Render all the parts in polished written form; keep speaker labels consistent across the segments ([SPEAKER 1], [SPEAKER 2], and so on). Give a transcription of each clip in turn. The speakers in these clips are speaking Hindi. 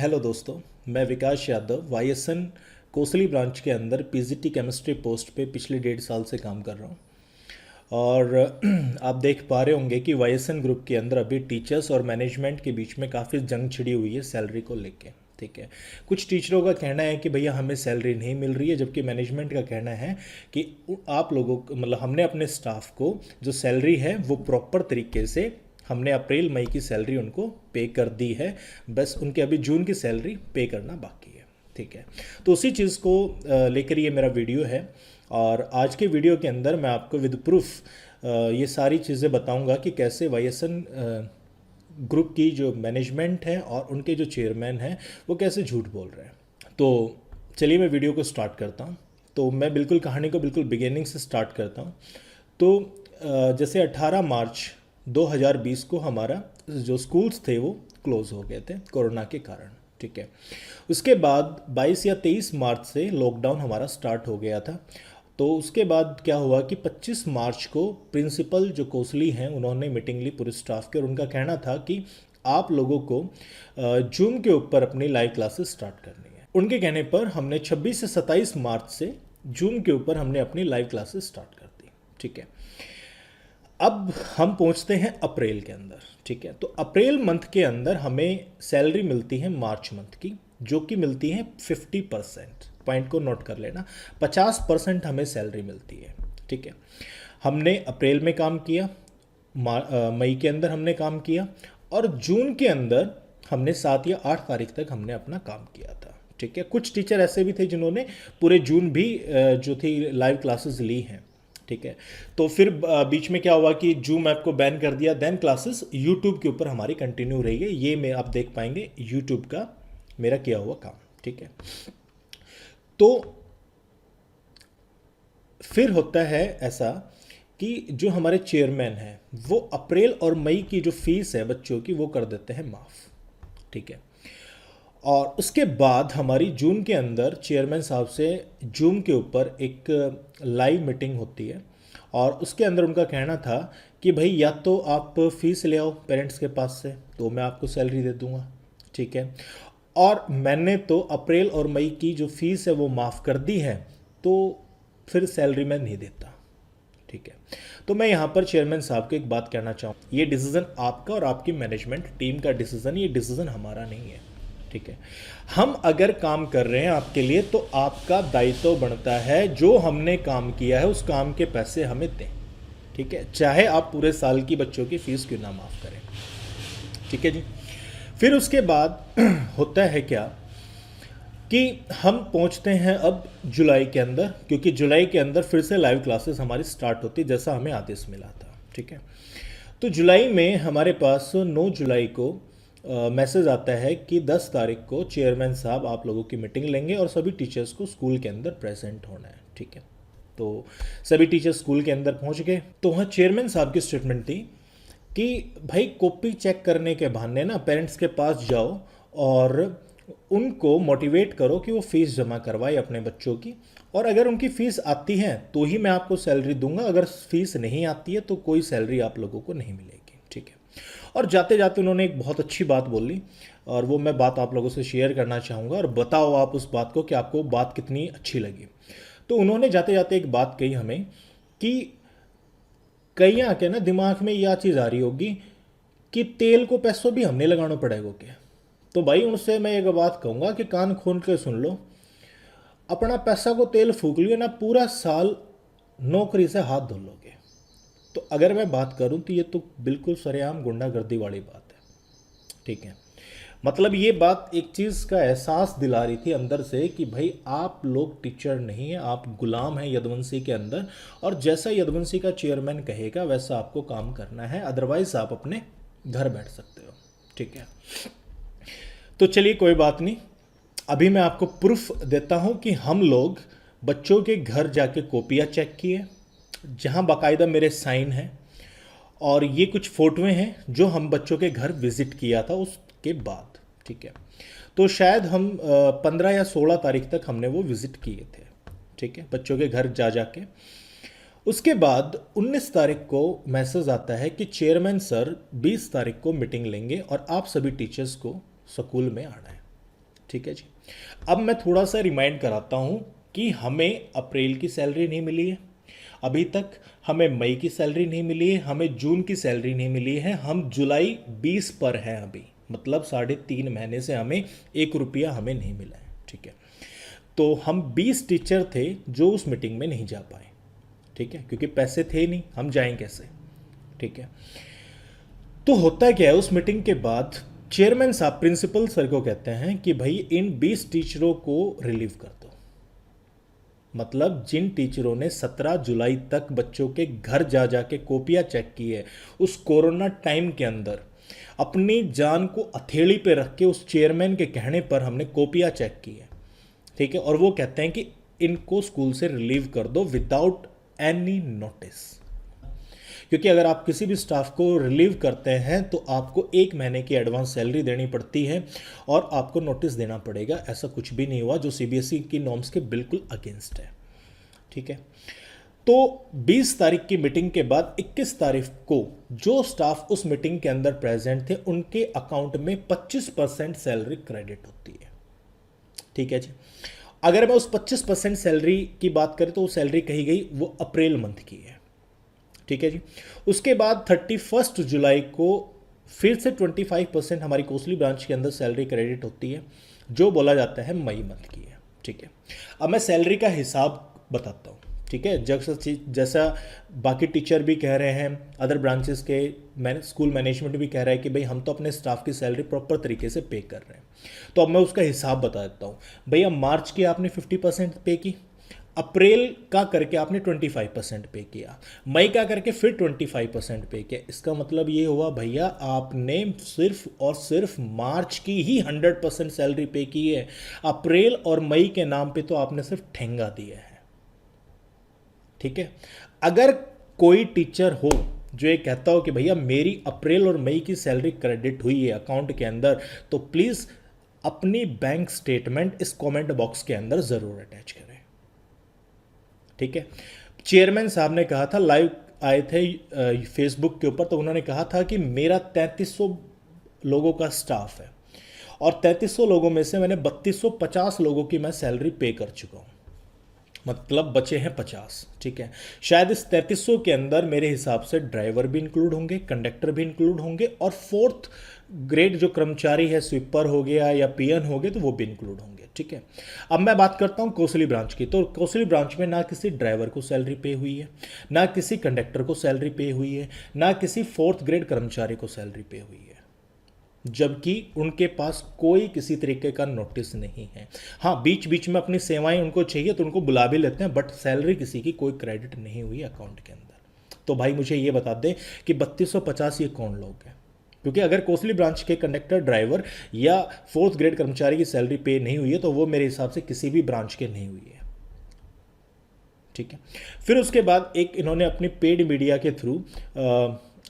[SPEAKER 1] हेलो दोस्तों, मैं विकास यादव वाईएसएन कोसली ब्रांच के अंदर पीजीटी केमिस्ट्री पोस्ट पे पिछले 1.5 साल से काम कर रहा हूँ। और आप देख पा रहे होंगे कि वाईएसएन ग्रुप के अंदर अभी टीचर्स और मैनेजमेंट के बीच में काफ़ी जंग छिड़ी हुई है सैलरी को लेके। ठीक है, कुछ टीचरों का कहना है कि भैया हमें सैलरी नहीं मिल रही है, जबकि मैनेजमेंट का कहना है कि आप लोगों को मतलब हमने अपने स्टाफ को जो सैलरी है वो प्रॉपर तरीके से हमने अप्रैल मई की सैलरी उनको पे कर दी है, बस उनके अभी जून की सैलरी पे करना बाकी है। ठीक है, तो उसी चीज़ को लेकर ये मेरा वीडियो है। और आज के वीडियो के अंदर मैं आपको विद प्रूफ ये सारी चीज़ें बताऊंगा कि कैसे वाईएसएन ग्रुप की जो मैनेजमेंट है और उनके जो चेयरमैन हैं वो कैसे झूठ बोल रहे हैं। तो चलिए मैं वीडियो को स्टार्ट करता हूँ। तो मैं बिल्कुल कहानी को बिल्कुल बिगिनिंग से स्टार्ट करता हूँ। तो जैसे 18 मार्च 2020 को हमारा जो स्कूल्स थे वो क्लोज़ हो गए थे कोरोना के कारण। ठीक है, उसके बाद 22 या 23 मार्च से लॉकडाउन हमारा स्टार्ट हो गया था। तो उसके बाद क्या हुआ कि 25 मार्च को प्रिंसिपल जो कोसली हैं उन्होंने मीटिंग ली पूरे स्टाफ की, और उनका कहना था कि आप लोगों को जूम के ऊपर अपनी लाइव क्लासेस स्टार्ट करनी है। उनके कहने पर हमने 26 से 27 मार्च से जूम के ऊपर हमने अपनी लाइव क्लासेस स्टार्ट कर दी। ठीक है, अब हम पहुंचते हैं अप्रैल के अंदर। ठीक है, तो अप्रैल मंथ के अंदर हमें सैलरी मिलती है मार्च मंथ की, जो कि मिलती है 50%। पॉइंट को नोट कर लेना, 50% हमें सैलरी मिलती है। ठीक है, हमने अप्रैल में काम किया, मई के अंदर हमने काम किया, और जून के अंदर हमने 7 या 8 तारीख तक हमने अपना काम किया था। ठीक है, कुछ टीचर ऐसे भी थे जिन्होंने पूरे जून भी जो थी लाइव क्लासेस ली हैं। ठीक है, तो फिर बीच में क्या हुआ कि जूम ऐप को बैन कर दिया, देन क्लासेस यूट्यूब के ऊपर हमारी कंटिन्यू रही है। ये मैं आप देख पाएंगे यूट्यूब का मेरा किया हुआ काम। ठीक है, तो फिर होता है ऐसा कि जो हमारे चेयरमैन हैं वो अप्रैल और मई की जो फीस है बच्चों की वो कर देते हैं माफ़। ठीक है, और उसके बाद हमारी जून के अंदर चेयरमैन साहब से जूम के ऊपर एक लाइव मीटिंग होती है, और उसके अंदर उनका कहना था कि भाई या तो आप फीस ले आओ पेरेंट्स के पास से तो मैं आपको सैलरी दे दूंगा। ठीक है, और मैंने तो अप्रैल और मई की जो फीस है वो माफ़ कर दी है, तो फिर सैलरी मैं नहीं देता। ठीक है, तो मैं यहाँ पर चेयरमैन साहब को एक बात कहना चाहूँ, ये डिसीज़न आपका और आपकी मैनेजमेंट टीम का डिसीज़न, ये डिसीज़न हमारा नहीं है। ठीक है, हम अगर काम कर रहे हैं आपके लिए तो आपका दायित्व बनता है जो हमने काम किया है उस काम के पैसे हमें दें। ठीक है, चाहे आप पूरे साल की बच्चों की फीस क्यों ना माफ़ करें। ठीक है जी, फिर उसके बाद होता है क्या कि हम पहुंचते हैं अब जुलाई के अंदर, क्योंकि जुलाई के अंदर फिर से लाइव क्लासेस हमारी स्टार्ट होती जैसा हमें आदेश मिला था। ठीक है, तो जुलाई में हमारे पास 9 जुलाई को मैसेज आता है कि 10 तारीख को चेयरमैन साहब आप लोगों की मीटिंग लेंगे और सभी टीचर्स को स्कूल के अंदर प्रेजेंट होना है। ठीक है, तो सभी टीचर्स स्कूल के अंदर पहुंच गए। तो वहाँ चेयरमैन साहब की स्टेटमेंट थी कि भाई कॉपी चेक करने के बहाने ना पेरेंट्स के पास जाओ और उनको मोटिवेट करो कि वो फीस जमा करवाए अपने बच्चों की, और अगर उनकी फ़ीस आती है तो ही मैं आपको सैलरी दूंगा, अगर फीस नहीं आती है तो कोई सैलरी आप लोगों को नहीं मिलेगी। ठीक है, और जाते जाते उन्होंने एक बहुत अच्छी बात बोली, और वो मैं बात आप लोगों से शेयर करना चाहूँगा, और बताओ आप उस बात को कि आपको बात कितनी अच्छी लगी। तो उन्होंने जाते जाते एक बात कही हमें कि कई आके ना दिमाग में यह चीज़ आ रही होगी कि तेल को पैसों भी हमने लगाना पड़ेगा क्या। तो भाई उनसे मैं एक बात कहूँगा कि कान खोल के सुन लो, अपना पैसा को तेल फूक लियो ना, पूरा साल नौकरी से हाथ धो लोगे। तो अगर मैं बात करूं तो ये तो बिल्कुल सरेआम गुंडागर्दी वाली बात है। ठीक है, मतलब ये बात एक चीज़ का एहसास दिला रही थी अंदर से कि भाई आप लोग टीचर नहीं हैं, आप गुलाम हैं यदुवंशी के अंदर, और जैसा यदुवंशी का चेयरमैन कहेगा वैसा आपको काम करना है, अदरवाइज आप अपने घर बैठ सकते हो। ठीक है, तो चलिए कोई बात नहीं, अभी मैं आपको प्रूफ देता हूं कि हम लोग बच्चों के घर जाके कॉपियाँ चेक किए जहां बाकायदा मेरे साइन हैं, और ये कुछ फ़ोटोएं हैं जो हम बच्चों के घर विज़िट किया था उसके बाद। ठीक है, तो शायद हम 15 या 16 तारीख तक हमने वो विज़िट किए थे। ठीक है, बच्चों के घर जा जाके उसके बाद 19 तारीख को मैसेज आता है कि चेयरमैन सर 20 तारीख को मीटिंग लेंगे और आप सभी टीचर्स को स्कूल में आना है। ठीक है जी। अब मैं थोड़ा सा रिमाइंड कराता हूँ कि हमें अप्रैल की सैलरी नहीं मिली है अभी तक, हमें मई की सैलरी नहीं मिली है, हमें जून की सैलरी नहीं मिली है, हम जुलाई 20 पर हैं अभी, मतलब 3.5 महीने से हमें 1 रुपया हमें नहीं मिला है, ठीक है। तो हम 20 टीचर थे जो उस मीटिंग में नहीं जा पाए, ठीक है, क्योंकि पैसे थे नहीं, हम जाएं कैसे, ठीक है। तो होता क्या है, उस मीटिंग के बाद चेयरमैन साहब प्रिंसिपल सर को कहते हैं कि भाई इन 20 टीचरों को रिलीव कर दो। मतलब जिन टीचरों ने 17 जुलाई तक बच्चों के घर जा जाके कॉपियां चेक की है, उस कोरोना टाइम के अंदर अपनी जान को हथेली पे रख के उस चेयरमैन के कहने पर हमने कॉपियां चेक की है, ठीक है। और वो कहते हैं कि इनको स्कूल से रिलीव कर दो विदाउट एनी नोटिस, क्योंकि अगर आप किसी भी स्टाफ को रिलीव करते हैं तो आपको 1 महीने की एडवांस सैलरी देनी पड़ती है और आपको नोटिस देना पड़ेगा। ऐसा कुछ भी नहीं हुआ जो सीबीएसई की नॉर्म्स के बिल्कुल अगेंस्ट है, ठीक है। तो 20 तारीख की मीटिंग के बाद 21 तारीख को जो स्टाफ उस मीटिंग के अंदर प्रेजेंट थे उनके अकाउंट में 25% सैलरी क्रेडिट होती है, ठीक है जी। अगर मैं उस 25% सैलरी की बात करें तो वो सैलरी कही गई वो अप्रैल मंथ की है, ठीक है जी। उसके बाद 31 जुलाई को फिर से 25% हमारी कोसली ब्रांच के अंदर सैलरी क्रेडिट होती है, जो बोला जाता है मई मंथ की है, ठीक है। अब मैं सैलरी का हिसाब बताता हूँ, ठीक है। जैसा बाकी टीचर भी कह रहे हैं, अदर ब्रांचेस के स्कूल मैनेजमेंट भी कह रहा है कि भाई हम तो अपने स्टाफ की सैलरी प्रॉपर तरीके से पे कर रहे हैं, तो अब मैं उसका हिसाब बता देता हूँ। भैया मार्च की आपने 50% पे की, अप्रैल का करके आपने 25% पे किया, मई का करके फिर 25% पे किया। इसका मतलब ये हुआ भैया आपने सिर्फ और सिर्फ मार्च की ही 100% सैलरी पे की है, अप्रैल और मई के नाम पे तो आपने सिर्फ ठेंगा दिया है, ठीक है। अगर कोई टीचर हो जो ये कहता हो कि भैया मेरी अप्रैल और मई की सैलरी क्रेडिट हुई है अकाउंट के अंदर, तो प्लीज़ अपनी बैंक स्टेटमेंट इस कमेंट बॉक्स के अंदर ज़रूर अटैच करें, ठीक है। चेयरमैन साहब ने कहा था, लाइव आए थे फेसबुक के ऊपर, तो उन्होंने कहा था कि मेरा 3300 लोगों का स्टाफ है और 3300 लोगों में से मैंने 3250 लोगों की मैं सैलरी पे कर चुका हूँ, मतलब बचे हैं 50, ठीक है। शायद इस 3300 के अंदर मेरे हिसाब से ड्राइवर भी इंक्लूड होंगे, कंडक्टर भी इंक्लूड होंगे और 4th ग्रेड जो कर्मचारी है, स्वीपर हो गया या पीएन हो गए, तो वो भी इंक्लूड होंगे, ठीक है। अब मैं बात करता हूँ कोसली ब्रांच की, तो कोसली ब्रांच में ना किसी ड्राइवर को सैलरी पे हुई है, ना किसी कंडक्टर को सैलरी पे हुई है, ना किसी 4th ग्रेड कर्मचारी को सैलरी पे हुई है, जबकि उनके पास कोई किसी तरीके का नोटिस नहीं है। हाँ, बीच बीच में अपनी सेवाएं उनको चाहिए तो उनको बुला भी लेते हैं, बट सैलरी किसी की कोई क्रेडिट नहीं हुई अकाउंट के अंदर। तो भाई मुझे ये बता दें कि 3250 ये कौन लोग हैं, क्योंकि अगर कोसली ब्रांच के कंडक्टर, ड्राइवर या 4th ग्रेड कर्मचारी की सैलरी पे नहीं हुई है तो वो मेरे हिसाब से किसी भी ब्रांच के नहीं हुई है, ठीक है। फिर उसके बाद एक इन्होंने अपनी पेड मीडिया के थ्रू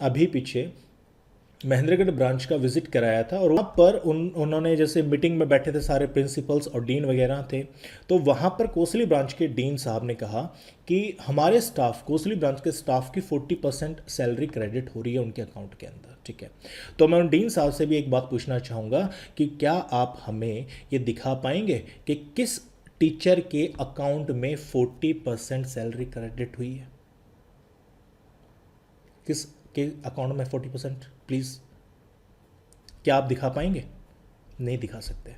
[SPEAKER 1] अभी पीछे महेंद्रगढ़ ब्रांच का विजिट कराया था और वहाँ पर उन्होंने जैसे मीटिंग में बैठे थे सारे प्रिंसिपल्स और डीन वगैरह थे, तो वहाँ पर कोसली ब्रांच के डीन साहब ने कहा कि हमारे स्टाफ, कोसली ब्रांच के स्टाफ की 40% सैलरी क्रेडिट हो रही है उनके अकाउंट के अंदर, ठीक है। तो मैं उन डीन साहब से भी एक बात पूछना चाहूँगा कि क्या आप हमें ये दिखा पाएंगे कि किस टीचर के अकाउंट में 40% सैलरी क्रेडिट हुई है, किस के अकाउंट में 40%, प्लीज़ क्या आप दिखा पाएंगे? नहीं दिखा सकते।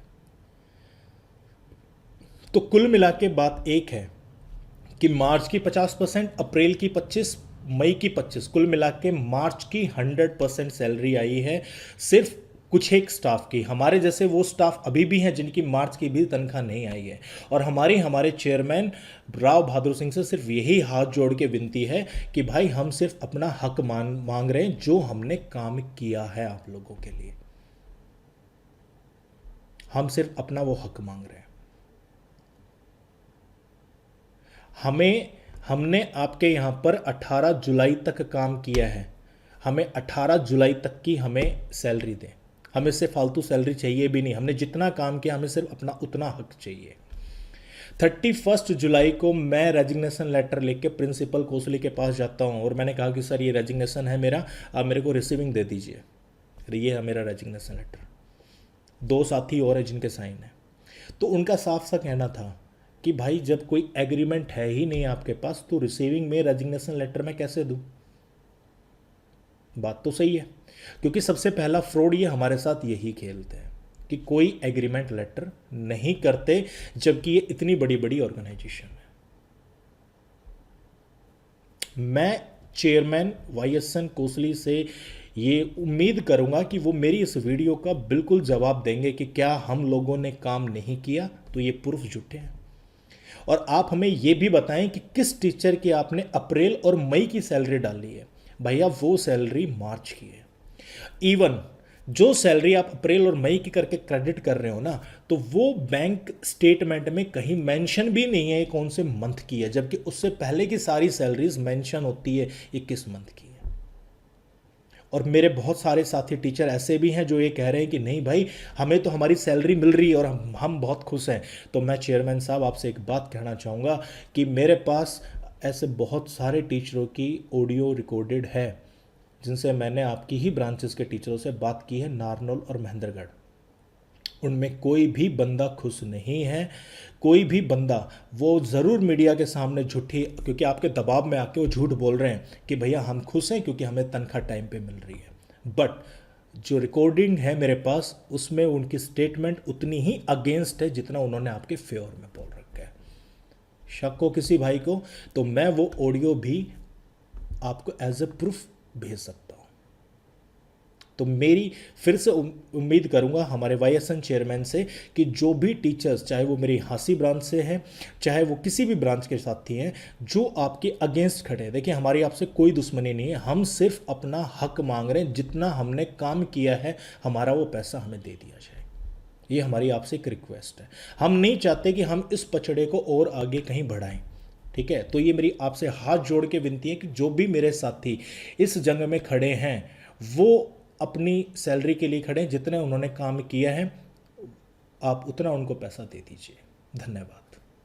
[SPEAKER 1] तो कुल मिला के बात एक है कि मार्च की 50%, अप्रैल की 25, मई की 25, कुल मिला के मार्च की 100% सैलरी आई है सिर्फ कुछ एक स्टाफ की। हमारे जैसे वो स्टाफ अभी भी हैं जिनकी मार्च की भी तनख्वाह नहीं आई है, और हमारे चेयरमैन राव बहादुर सिंह से सिर्फ यही हाथ जोड़ के विनती है कि भाई हम सिर्फ अपना हक मांग रहे हैं जो हमने काम किया है आप लोगों के लिए, हम सिर्फ अपना वो हक मांग रहे हैं। हमने आपके यहाँ पर 18 जुलाई तक काम किया है, हमें 18 जुलाई तक की हमें सैलरी दें, हमें से फालतू सैलरी चाहिए भी नहीं, हमने जितना काम किया हमें सिर्फ अपना उतना हक चाहिए। 31 जुलाई को मैं रेजिग्नेशन लेटर लेके प्रिंसिपल कोसली के पास जाता हूँ और मैंने कहा कि सर ये रेजिग्नेशन है मेरा, आप मेरे को रिसीविंग दे दीजिए, ये है मेरा रेजिग्नेशन लेटर। 2 साथी और है जिनके साइन है। तो उनका साफ सा कहना था कि भाई जब कोई एग्रीमेंट है ही नहीं आपके पास तो रिसीविंग में रेजिग्नेशन लेटर मैं कैसे दूं। बात तो सही है, क्योंकि सबसे पहला फ्रॉड ये हमारे साथ यही खेलते हैं कि कोई एग्रीमेंट लेटर नहीं करते, जबकि ये इतनी बड़ी बड़ी ऑर्गेनाइजेशन है। मैं चेयरमैन वाईएसएन कोसली से ये उम्मीद करूंगा कि वो मेरी इस वीडियो का बिल्कुल जवाब देंगे कि क्या हम लोगों ने काम नहीं किया, तो ये प्रूफ झूठे हैं। और आप हमें ये भी बताएं कि किस टीचर की आपने अप्रैल और मई की सैलरी डाली है। भैया वो सैलरी मार्च की है। इवन जो सैलरी आप अप्रैल और मई की करके क्रेडिट कर रहे हो ना, तो वो बैंक स्टेटमेंट में कहीं मेंशन भी नहीं है कौन से मंथ की है, जबकि उससे पहले की सारी सैलरीज मेंशन होती है ये किस मंथ की है। और मेरे बहुत सारे साथी टीचर ऐसे भी हैं जो ये कह रहे हैं कि नहीं भाई हमें तो हमारी सैलरी मिल रही है और हम बहुत खुश हैं। तो मैं चेयरमैन साहब आपसे एक बात कहना चाहूँगा कि मेरे पास ऐसे बहुत सारे टीचरों की ऑडियो रिकॉर्डेड है जिनसे मैंने आपकी ही ब्रांचेस के टीचरों से बात की है, नारनौल और महेंद्रगढ़। उनमें कोई भी बंदा खुश नहीं है, कोई भी बंदा। वो ज़रूर मीडिया के सामने झूठी, क्योंकि आपके दबाव में आके वो झूठ बोल रहे हैं कि भैया हम खुश हैं क्योंकि हमें तनख्वाह टाइम पे मिल रही है। बट जो रिकॉर्डिंग है मेरे पास उसमें उनकी स्टेटमेंट उतनी ही अगेंस्ट है जितना उन्होंने आपके फेवर में बोल रखा है। शक हो किसी भाई को तो मैं वो ऑडियो भी आपको एज ए प्रूफ भेज सकता हूँ। तो मेरी फिर से उम्मीद करूंगा हमारे वाईएसएन चेयरमैन से कि जो भी टीचर्स, चाहे वो मेरी हांसी ब्रांच से हैं, चाहे वो किसी भी ब्रांच के साथी हैं, जो आपके अगेंस्ट खड़े हैं, देखिए हमारी आपसे कोई दुश्मनी नहीं है, हम सिर्फ अपना हक मांग रहे हैं। जितना हमने काम किया है हमारा वो पैसा हमें दे दिया जाए, ये हमारी आपसे एक रिक्वेस्ट है। हम नहीं चाहते कि हम इस पचड़े को और आगे कहीं बढ़ाएं, ठीक है। तो ये मेरी आपसे हाथ जोड़ के विनती है कि जो भी मेरे साथी इस जंग में खड़े हैं वो अपनी सैलरी के लिए खड़े हैं, जितने उन्होंने काम किया है आप उतना उनको पैसा दे दीजिए। धन्यवाद।